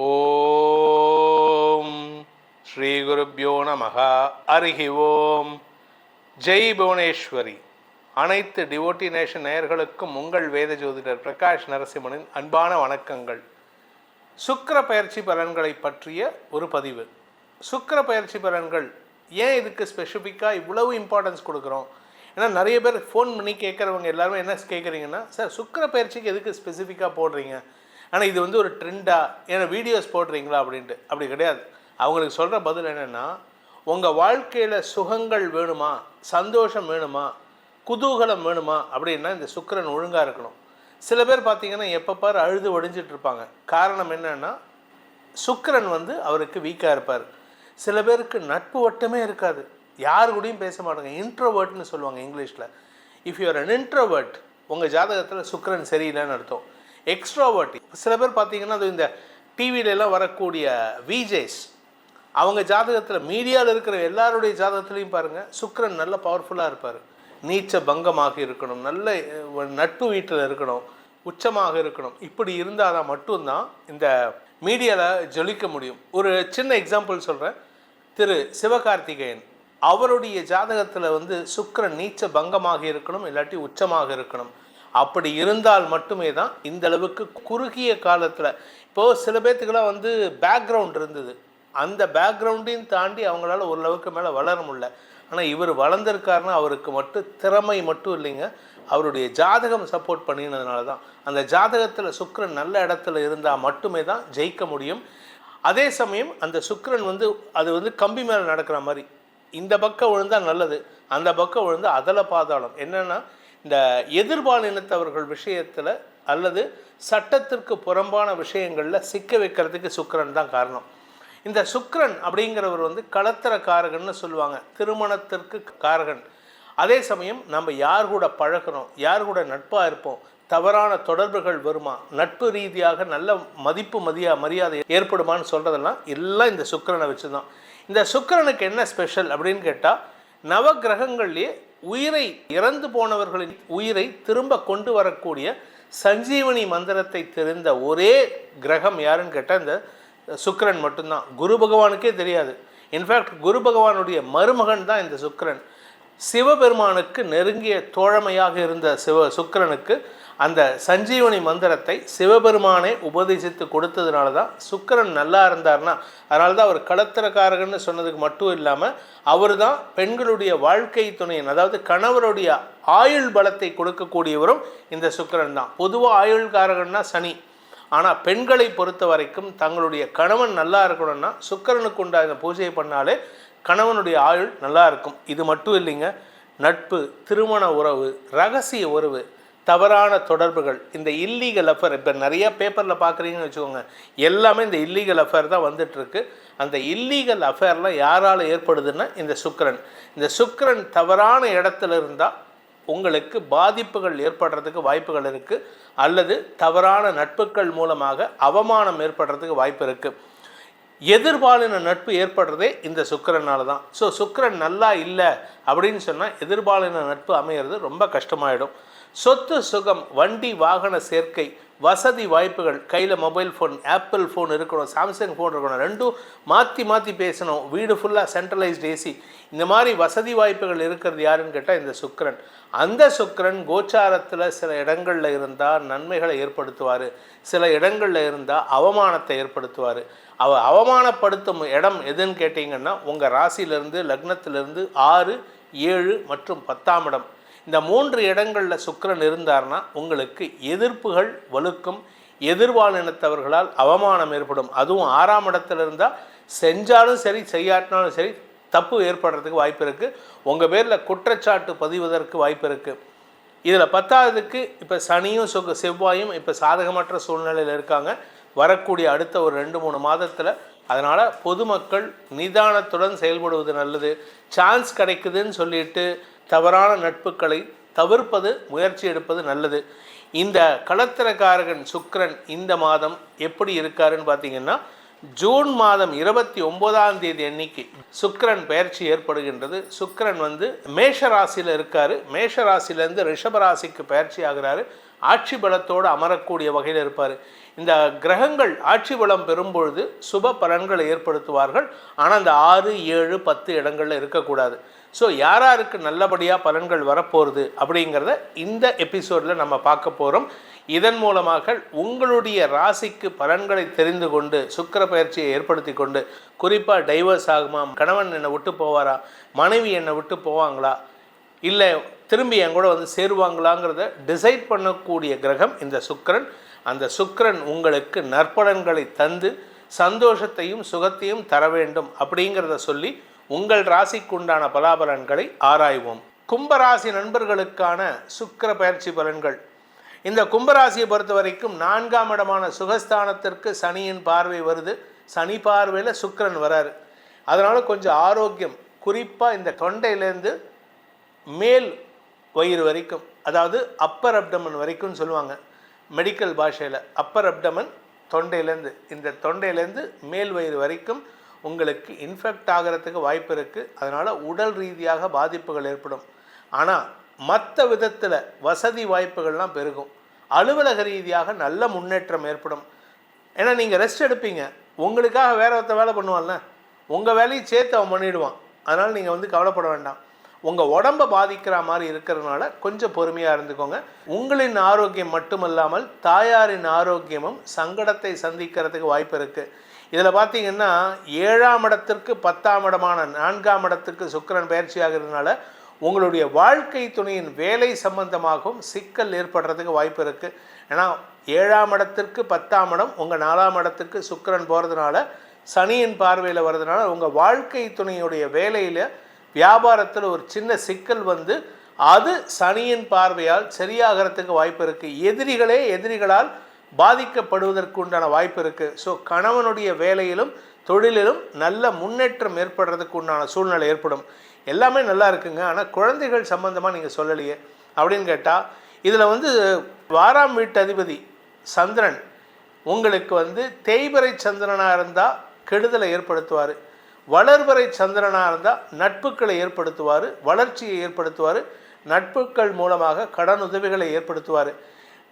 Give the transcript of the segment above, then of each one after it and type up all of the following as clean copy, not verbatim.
ஓம் ஸ்ரீ குருப்யோ நமஹ. ஹரிஹி ஓம். ஜெய் புவனேஸ்வரி. அனைத்து டிவோட்டி நேஷன் நேயர்களுக்கும் உங்கள் வேத ஜோதிடர் பிரகாஷ் நரசிம்மனின் அன்பான வணக்கங்கள். சுக்கிர பயிற்சி பலன்களை பற்றிய ஒரு பதிவு. சுக்கிர பயிற்சி பலன்கள் ஏன் இதுக்கு ஸ்பெசிஃபிக்காக இவ்வளவு இம்பார்ட்டன்ஸ் கொடுக்குறோம்? ஏன்னா நிறைய பேர் ஃபோன் பண்ணி கேட்குறவங்க எல்லாருமே என்ன கேட்குறீங்கன்னா, சார் சுக்கிர பயிற்சிக்கு எதுக்கு ஸ்பெசிஃபிக்காக போடுறீங்க, ஆனால் இது வந்து ஒரு ட்ரெண்டாக ஏன்னா வீடியோஸ் போடுறீங்களா அப்படின்ட்டு. அப்படி கிடையாது. அவங்களுக்கு சொல்கிற பதில் என்னென்னா, உங்கள் வாழ்க்கையில் சுகங்கள் வேணுமா, சந்தோஷம் வேணுமா, குதூகலம் வேணுமா அப்படின்னா இந்த சுக்கிரன் ஒழுங்காக இருக்கணும். சில பேர் பார்த்திங்கன்னா எப்போ பாரு அழுது ஒடிஞ்சிட்டு இருப்பாங்க. காரணம் என்னென்னா, சுக்கிரன் வந்து அவருக்கு வீக்காக இருப்பார். சில பேருக்கு நட்பு வட்டமே இருக்காது, யாரு கூடயும் பேச மாட்டாங்க. இன்ட்ரோவர்ட்னு சொல்லுவாங்க இங்கிலீஷில். இஃப் யூஆர் அன் இன்ட்ரோவர்ட், உங்கள் ஜாதகத்தில் சுக்கிரன் சரியில்லைன்னு அர்த்தம். எக்ஸ்ட்ரோவர்ட், சில பேர் பார்த்தீங்கன்னா அது இந்த டிவிலெலாம் வரக்கூடிய விஜேஸ், அவங்க ஜாதகத்தில் மீடியாவில் இருக்கிற எல்லாருடைய ஜாதகத்துலேயும் பாருங்கள் சுக்கிரன் நல்ல பவர்ஃபுல்லாக இருப்பார். நீச்ச பங்கமாக இருக்கணும், நல்ல நட்பு வீட்டில் இருக்கணும், உச்சமாக இருக்கணும். இப்படி இருந்தால் தான் மட்டும்தான் இந்த மீடியாவில் ஜொலிக்க முடியும். ஒரு சின்ன எக்ஸாம்பிள் சொல்கிறேன். திரு சிவகார்த்திகேயன், அவருடைய ஜாதகத்தில் வந்து சுக்கிரன் நீச்ச பங்கமாக இருக்கணும், இல்லாட்டி உச்சமாக இருக்கணும். அப்படி இருந்தால் மட்டுமே தான் இந்த அளவுக்கு குறுகிய காலத்தில், இப்போது சில பேர்த்துக்கெல்லாம் வந்து பேக்ரவுண்ட் இருந்தது, அந்த பேக்ரவுண்டையும் தாண்டி அவங்களால ஒரு அளவுக்கு மேலே வளர முடியல. ஆனால் இவர் வளர்ந்துருக்காருன்னா அவருக்கு மட்டும் திறமை மட்டும் இல்லைங்க, அவருடைய ஜாதகம் சப்போர்ட் பண்ணினதுனால தான். அந்த ஜாதகத்தில் சுக்கிரன் நல்ல இடத்துல இருந்தால் மட்டுமே தான் ஜெயிக்க முடியும். அதே சமயம் அந்த சுக்கிரன் வந்து அது வந்து கம்பி மேலே நடக்கிற மாதிரி, இந்த பக்கம் விழுந்தால் நல்லது, அந்த பக்கம் விழுந்தால் அதில் பாதாளம். என்னென்னா, இந்த எதிர்பாலினத்தவர்கள் விஷயத்தில் அல்லது சட்டத்திற்கு புறம்பான விஷயங்களில் சிக்க வைக்கிறதுக்கு சுக்கிரன் தான் காரணம். இந்த சுக்கிரன் அப்படிங்கிறவர் வந்து களத்திர காரகன்னு சொல்லுவாங்க, திருமணத்திற்கு காரகன். அதே சமயம் நம்ம யார் கூட பழகிறோம், யார் கூட நட்பாக இருப்போம், தவறான தொடர்புகள் வருமா, நட்பு ரீதியாக நல்ல மதிப்பு மரியாதை ஏற்படுமான்னு சொல்கிறதெல்லாம் எல்லாம் இந்த சுக்கிரனை வச்சு தான். இந்த சுக்கிரனுக்கு என்ன ஸ்பெஷல் அப்படின்னு கேட்டால், நவ கிரகங்கள்லேயே உயிரை இறந்து போனவர்களின் உயிரை திரும்ப கொண்டு வரக்கூடிய சஞ்சீவனி மந்திரத்தை தெரிந்த ஒரே கிரகம் யாருன்னு கேட்டால் இந்த சுக்கிரன் மட்டும்தான். குரு பகவானுக்கே தெரியாது. இன்ஃபேக்ட் குரு பகவானுடைய மருமகன் தான் இந்த சுக்கிரன். சிவபெருமானுக்கு நெருங்கிய தோழமையாக இருந்த சுக்கிரனுக்கு அந்த சஞ்சீவனி மந்திரத்தை சிவபெருமானே உபதேசித்து கொடுத்ததுனால தான் சுக்கிரன் நல்லா இருந்தார்னா, அதனால தான் அவர் களத்திரக்காரகன்னு சொன்னதுக்கு மட்டும் இல்லாமல் அவர் தான் பெண்களுடைய வாழ்க்கை துணையன், அதாவது கணவருடைய ஆயுள் பலத்தை கொடுக்கக்கூடியவரும் இந்த சுக்கிரன் தான். பொதுவாக ஆயுள்காரகன்னா சனி, ஆனால் பெண்களை பொறுத்த வரைக்கும் தங்களுடைய கணவன் நல்லா இருக்கணும்னா சுக்கிரனுக்கு உண்டான பூஜை பண்ணாலே கணவனுடைய ஆயுள் நல்லா இருக்கும். இது மட்டும் இல்லைங்க, நட்பு, திருமண உறவு, ரகசிய உறவு, தவறான தொடர்புகள், இந்த இல்லீகல் அஃபேர், இப்போ நிறைய பேப்பரில் பார்க்குறீங்கன்னு வச்சுக்கோங்க, எல்லாமே இந்த இல்லீகல் அஃபேர் தான் வந்துட்டுருக்கு. அந்த இல்லீகல் அஃபேர்லாம் யாரால் ஏற்படுதுன்னா இந்த சுக்கிரன். இந்த சுக்கிரன் தவறான இடத்துல இருந்தால் உங்களுக்கு பாதிப்புகள் ஏற்படுறதுக்கு வாய்ப்புகள் இருக்குது, அல்லது தவறான நட்புகள் மூலமாக அவமானம் ஏற்படுறதுக்கு வாய்ப்பு இருக்குது. எதிர்பாலின நட்பு ஏற்படுறதே இந்த சுக்கிரனால தான். ஸோ சுக்கிரன் நல்லா இல்லை அப்படின்னு சொன்னால் எதிர்பாலின நட்பு அமையிறது ரொம்ப கஷ்டமாயிடும். சொத்து சுகம், வண்டி வாகன சேர்க்கை, வசதி வாய்ப்புகள், கையில் மொபைல் ஃபோன், ஆப்பிள் ஃபோன் இருக்கணும், சாம்சங் ஃபோன் இருக்கணும், ரெண்டும் மாற்றி பேசணும், வீடு ஃபுல்லாக சென்ட்ரலைஸ்டு ஏசி, இந்த மாதிரி வசதி வாய்ப்புகள் இருக்கிறது யாருன்னு கேட்டால் இந்த சுக்கிரன். அந்த சுக்கிரன் கோச்சாரத்தில் சில இடங்களில் இருந்தால் நன்மைகளை ஏற்படுத்துவார், சில இடங்களில் இருந்தால் அவமானத்தை ஏற்படுத்துவார். அவமானப்படுத்தும் இடம் எதுன்னு கேட்டிங்கன்னா உங்கள் ராசியிலேருந்து லக்னத்திலிருந்து 6, 7 மற்றும் 10ஆம் இடம், இந்த 3 இடங்களில் சுக்கிரன் இருந்தார்னா உங்களுக்கு எதிர்ப்புகள் வலுக்கும், எதிர்பாலினத்தவர்களால் அவமானம் ஏற்படும். அதுவும் 6ஆம் இடத்துல இருந்தால் செஞ்சாலும் சரி செய்யாட்டினாலும் சரி தப்பு ஏற்படுறதுக்கு வாய்ப்பு இருக்குது, உங்கள் பேரில் குற்றச்சாட்டு பதிவதற்கு வாய்ப்பு இருக்குது. இதில் 10ஆவதுக்கு இப்போ சனியும் செவ்வாயும் இப்போ சாதகமற்ற சூழ்நிலையில் இருக்காங்க வரக்கூடிய அடுத்த ஒரு 2-3 மாதத்தில். அதனால் பொதுமக்கள் நிதானத்துடன் செயல்படுவது நல்லது. சான்ஸ் கிடைக்குதுன்னு சொல்லிட்டு தவறான நட்புகளை தவிர்ப்பது, முயற்சி எடுப்பது நல்லது. இந்த களத்திரக்காரகன் சுக்கிரன் இந்த மாதம் எப்படி இருக்காருன்னு பார்த்தீங்கன்னா, ஜூன் மாதம் 29ஆம் தேதி அன்னைக்கு சுக்கிரன் பெயர்ச்சி ஏற்படுகின்றது. சுக்கிரன் வந்து மேஷ ராசியில் இருக்கார், மேஷ ராசியிலேருந்து ரிஷப ராசிக்கு பெயர்ச்சி ஆகிறாரு. ஆட்சி பலத்தோடு அமரக்கூடிய வகையில் இருப்பார். இந்த கிரகங்கள் ஆட்சி பலம் பெறும்பொழுது சுப பலன்களை ஏற்படுத்துவார்கள். ஆனால் அந்த 6, 7, 10 இடங்களில் இருக்கக்கூடாது. ஸோ யாராருக்கு நல்லபடியாக பலன்கள் வரப்போகிறது அப்படிங்கிறத இந்த எபிசோடில் நம்ம பார்க்க போகிறோம். இதன் மூலமாக உங்களுடைய ராசிக்கு பலன்களை தெரிந்து கொண்டு சுக்கிர பயிற்சியை ஏற்படுத்தி கொண்டு, குறிப்பாக டைவர்ஸ் ஆகுமா, கணவன் என்னை விட்டு போவாரா, மனைவி என்னை விட்டு போவாங்களா, இல்லை திரும்பி என் கூட வந்து சேருவாங்களாங்கிறத டிசைட் பண்ணக்கூடிய கிரகம் இந்த சுக்கிரன். அந்த சுக்கிரன் உங்களுக்கு நற்பலன்களை தந்து சந்தோஷத்தையும் சுகத்தையும் தர வேண்டும் அப்படிங்கிறத சொல்லி உங்கள் ராசிக்கு உண்டான பலாபலன்களை ஆராய்வோம். கும்பராசி நண்பர்களுக்கான சுக்கிர பயிற்சி பலன்கள். இந்த கும்பராசியை பொறுத்த வரைக்கும் 4ஆம் இடமான சுகஸ்தானத்திற்கு சனியின் பார்வை வருது. சனி பார்வையில் சுக்கிரன் வராரு. அதனால் கொஞ்சம் ஆரோக்கியம், குறிப்பாக இந்த தொண்டையிலேருந்து மேல் வயிறு வரைக்கும், அதாவது அப்பர் அப்டமன் வரைக்கும் சொல்லுவாங்க மெடிக்கல் பாஷையில். அப்பர் அப்டமன் தொண்டையிலேருந்து, இந்த தொண்டையிலேருந்து மேல் வயிறு வரைக்கும் உங்களுக்கு இன்ஃபெக்ட் ஆகிறதுக்கு வாய்ப்பு இருக்குது. அதனால் உடல் ரீதியாக பாதிப்புகள் ஏற்படும். ஆனால் மற்ற விதத்தில் வசதி வாய்ப்புகள்லாம் பெருகும். அலுவலக ரீதியாக நல்ல முன்னேற்றம் ஏற்படும். ஏன்னா நீங்கள் ரெஸ்ட் எடுப்பீங்க, உங்களுக்காக வேற ஒருத்த வேலை பண்ணுவான்ல, உங்கள் வேலையை சேர்த்து அவன் பண்ணிவிடுவான். அதனால் நீங்கள் வந்து கவலைப்பட வேண்டாம். உங்கள் உடம்பை பாதிக்கிற மாதிரி இருக்கிறதுனால கொஞ்சம் பொறுமையாக இருந்துக்கோங்க. உங்களின் ஆரோக்கியம் மட்டுமல்லாமல் தாயாரின் ஆரோக்கியமும் சங்கடத்தை சந்திக்கிறதுக்கு வாய்ப்பு இருக்குது. இதில் பார்த்தீங்கன்னா 7ஆம் இடத்திற்கு 10ஆம் இடமான 4ஆம் இடத்துக்கு சுக்கிரன் பயிற்சி ஆகிறதுனால உங்களுடைய வாழ்க்கை துணையின் வேலை சம்பந்தமாகவும் சிக்கல் ஏற்படுறதுக்கு வாய்ப்பு இருக்குது. ஏன்னா 7ஆம் இடத்திற்கு 10ஆம் இடம் உங்கள் 4ஆம் இடத்துக்கு சுக்கிரன் போகிறதுனால, சனியின் பார்வையில் வர்றதுனால உங்கள் வாழ்க்கை துணையுடைய வேலையில் வியாபாரத்தில் ஒரு சின்ன சிக்கல் வந்து அது சனியின் பார்வையால் சரியாகிறதுக்கு வாய்ப்பு இருக்குது. எதிரிகளால் பாதிக்கப்படுவதற்கு உண்டான வாய்ப்பு இருக்குது. ஸோ கணவனுடைய வேலையிலும் தொழிலிலும் நல்ல முன்னேற்றம் ஏற்படுறதுக்கு உண்டான சூழ்நிலை ஏற்படும். எல்லாமே நல்லா இருக்குங்க. ஆனால் குழந்தைகள் சம்பந்தமாக நீங்கள் சொல்லலையே அப்படின்னு கேட்டால், இதில் வந்து 6ஆம் வீட்டு அதிபதி சந்திரன் உங்களுக்கு வந்து தேய்பிறை சந்திரனாக இருந்தால் கெடுதலை ஏற்படுத்துவார். வளர்பிறை சந்திரனாக இருந்தால் நட்புகளை ஏற்படுத்துவார், வளர்ச்சியை ஏற்படுத்துவார், நட்புகள் மூலமாக கடன் உதவிகளை ஏற்படுத்துவார்.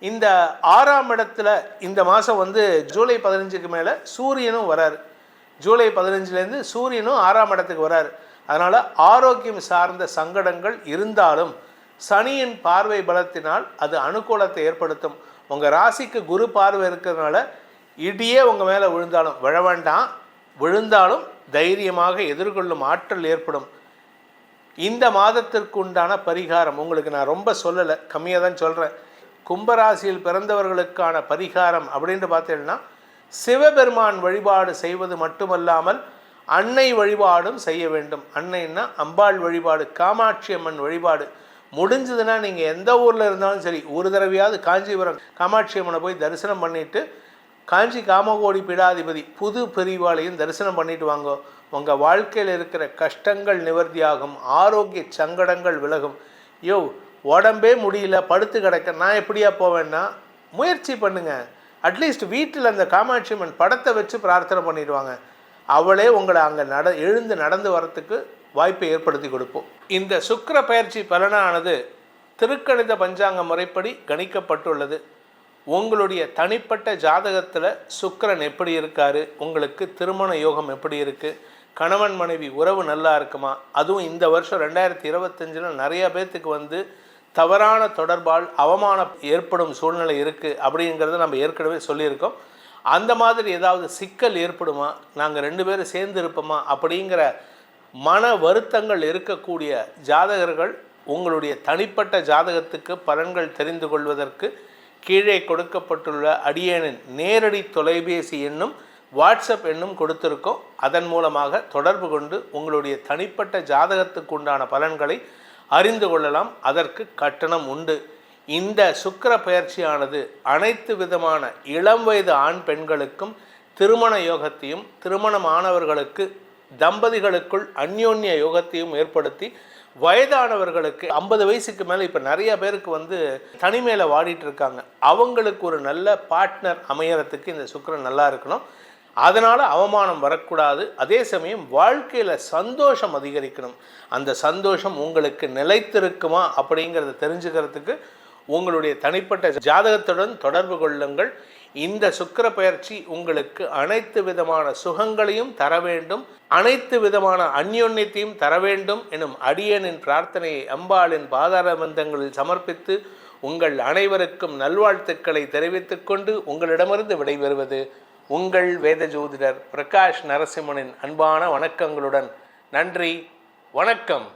இந்த 6ஆம் இடத்துல இந்த மாதம் வந்து ஜூலை 15க்கு மேலே சூரியனும் வராரு. ஜூலை 15லேருந்து சூரியனும் 6ஆம் இடத்துக்கு வராரு. அதனால் ஆரோக்கியம் சார்ந்த சங்கடங்கள் இருந்தாலும் சனியின் பார்வை பலத்தினால் அது அனுகூலத்தை ஏற்படுத்தும். உங்கள் ராசிக்கு குரு பார்வை இருக்கிறதுனால இடியே உங்கள் மேலே விழுந்தாலும் விழ வேண்டாம், விழுந்தாலும் தைரியமாக எதிர்கொள்ளும் ஆற்றல் ஏற்படும். இந்த மாதத்திற்கு உண்டான பரிகாரம் உங்களுக்கு நான் ரொம்ப சொல்லலை, கம்மியாக தான் சொல்கிறேன். கும்பராசியில் பிறந்தவர்களுக்கான பரிகாரம் அப்படின்ட்டு பார்த்தீங்கன்னா, சிவபெருமான் வழிபாடு செய்வது மட்டுமல்லாமல் அன்னை வழிபாடும் செய்ய வேண்டும். அன்னைன்னா அம்பாள் வழிபாடு, காமாட்சி அம்மன் வழிபாடு. முடிஞ்சதுன்னா நீங்கள் எந்த ஊரில் இருந்தாலும் சரி, ஒரு தடவையாவது காஞ்சிபுரம் காமாட்சி அம்மனை போய் தரிசனம் பண்ணிவிட்டு, காஞ்சி காமகோடி பீடாதிபதி புது பெரிவாளையும் தரிசனம் பண்ணிட்டு வாங்க. உங்கள் வாழ்க்கையில் இருக்கிற கஷ்டங்கள் நிவர்த்தியாகும், ஆரோக்கிய சங்கடங்கள் விலகும். உடம்பே முடியல, படுத்து கிடக்க, நான் எப்படியா போவேன்னா முயற்சி பண்ணுங்கள். அட்லீஸ்ட் வீட்டில் அந்த காமாட்சி அம்மன் படத்தை வச்சு பிரார்த்தனை பண்ணிடுவாங்க. அவளே உங்களை அங்கே எழுந்து நடந்து வரத்துக்கு வாய்ப்பை ஏற்படுத்தி கொடுப்போம். இந்த சுக்கிர பயிற்சி பலனானது திருக்கணித பஞ்சாங்க முறைப்படி கணிக்கப்பட்டுள்ளது. உங்களுடைய தனிப்பட்ட ஜாதகத்தில் சுக்கிரன் எப்படி இருக்காரு, உங்களுக்கு திருமண யோகம் எப்படி இருக்குது, கணவன் மனைவி உறவு நல்லா இருக்குமா, அதுவும் இந்த வருஷம் 2025 நிறைய பேர்த்துக்கு வந்து தவறான தொடர்பால் அவமானம் ஏற்படும் சூழ்நிலை இருக்குது அப்படிங்கிறத நம்ம ஏற்கனவே சொல்லியிருக்கோம். அந்த மாதிரி ஏதாவது சிக்கல் ஏற்படுமா, நாங்கள் 2 பேரும் சேர்ந்து இருப்போமா அப்படிங்கிற மன வருத்தங்கள் இருக்கக்கூடிய ஜாதகர்கள் உங்களுடைய தனிப்பட்ட ஜாதகத்துக்கு பலன்கள் தெரிந்து கொள்வதற்கு கீழே கொடுக்கப்பட்டுள்ள அடியேனின் நேரடி தொலைபேசி எண்ணும் வாட்ஸ்அப் எண்ணும் கொடுத்திருக்கோம். அதன் மூலமாக தொடர்பு கொண்டு உங்களுடைய தனிப்பட்ட ஜாதகத்துக்கு உண்டான பலன்களை அறிந்து கொள்ளலாம். அதற்கு கட்டணம் உண்டு. இந்த சுக்கிர பயிற்சியானது அனைத்து விதமான இளம் வயது ஆண் பெண்களுக்கும் திருமண யோகத்தையும், திருமணமானவர்களுக்கு தம்பதிகளுக்குள் அந்யோன்ய யோகத்தையும் ஏற்படுத்தி, வயதானவர்களுக்கு 50 வயசுக்கு மேலே இப்போ நிறைய பேருக்கு வந்து தனிமையில் வாடிட்டு இருக்காங்க, அவங்களுக்கு ஒரு நல்ல பார்ட்னர் அமையறதுக்கு இந்த சுக்கிரன் நல்லா இருக்கணும். அதனால் அவமானம் வரக்கூடாது. அதே சமயம் வாழ்க்கையில் சந்தோஷம் அதிகரிக்கணும். அந்த சந்தோஷம் உங்களுக்கு நிலைத்திருக்குமா அப்படிங்கிறத தெரிஞ்சுக்கிறதுக்கு உங்களுடைய தனிப்பட்ட ஜாதகத்துடன் தொடர்பு கொள்ளுங்கள். இந்த சுக்கிர பயிற்சி உங்களுக்கு அனைத்து விதமான சுகங்களையும் தர வேண்டும், அனைத்து விதமான அந்யோன்யத்தையும் தர வேண்டும் எனும் அடியனின் பிரார்த்தனையை அம்பாளின் பாதார பந்தங்களில் சமர்ப்பித்து உங்கள் அனைவருக்கும் நல்வாழ்த்துக்களை தெரிவித்துக் கொண்டு உங்களிடமிருந்து விடைபெறுவது உங்கள் வேத ஜோதிடர் பிரகாஷ் நரசிம்மனின் அன்பான வணக்கங்களுடன். நன்றி, வணக்கம்.